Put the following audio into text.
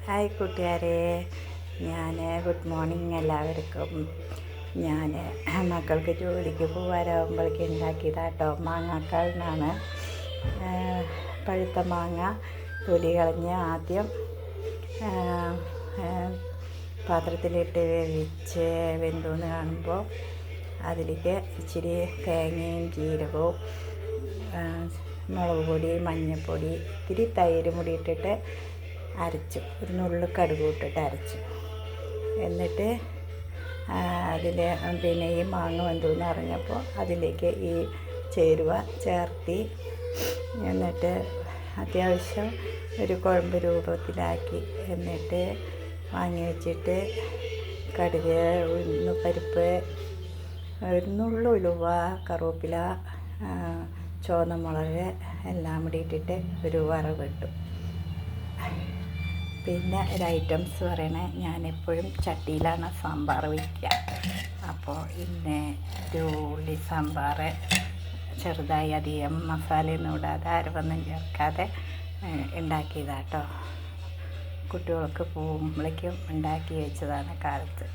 Hi കൂട്ടുകാരെ, good morning എല്ലാവർക്കും. ഞാൻ മക്കൾക്ക് ജോലിക്ക് പോകാനാകുമ്പോഴേക്ക് ഉണ്ടാക്കിയതാട്ടോ. മാങ്ങാക്കാളിനാണ്. പഴുത്ത മാങ്ങ തൊലി കളഞ്ഞ് ആദ്യം പാത്രത്തിലിട്ട് വേവിച്ച് വെന്തോന്ന് കാണുമ്പോൾ അതിലേക്ക് ഇച്ചിരി തേങ്ങയും ജീരകവും മുളക് പൊടി, മഞ്ഞൾപ്പൊടി, ഇത്തിരി തൈര് കൂടി ഇട്ടിട്ട് അരച്ചു. ഒരു നുള്ളു കടുക് ഇട്ടിട്ട് അരച്ചു. എന്നിട്ട് അതിൽ ഈ മാങ്ങ വെന്തോന്ന് അറിഞ്ഞപ്പോൾ അതിലേക്ക് ഈ ചേരുവ ചേർത്തി. എന്നിട്ട് അത്യാവശ്യം ഒരു കുഴമ്പ് രൂപത്തിലാക്കി. എന്നിട്ട് വാങ്ങി വെച്ചിട്ട് കടുക്, ഉഴുന്ന് പരിപ്പ്, ഒരു നുള്ളു ഉലുവ, കറുവേപ്പില, ചുവന്ന മുളക് എല്ലാം കൂടി ഇട്ടിട്ട് ഒരു വറവിട്ടു. പിന്നെ ഒരു ഐറ്റംസ് പറയണേ, ഞാനെപ്പോഴും ചട്ടിയിലാണ് സാമ്പാർ വയ്ക്കുക. അപ്പോൾ ഇന്ന് ഒരു ഉള്ളി സാമ്പാർ ചെറുതായി, അധികം മസാലയൊന്നും ഇടാതെ, അരവൊന്നും ചേർക്കാതെ ഉണ്ടാക്കിയതാട്ടോ. കുട്ടികൾക്ക് പോകുമ്പോഴേക്കും ഉണ്ടാക്കി വെച്ചതാണ് കാലത്ത്.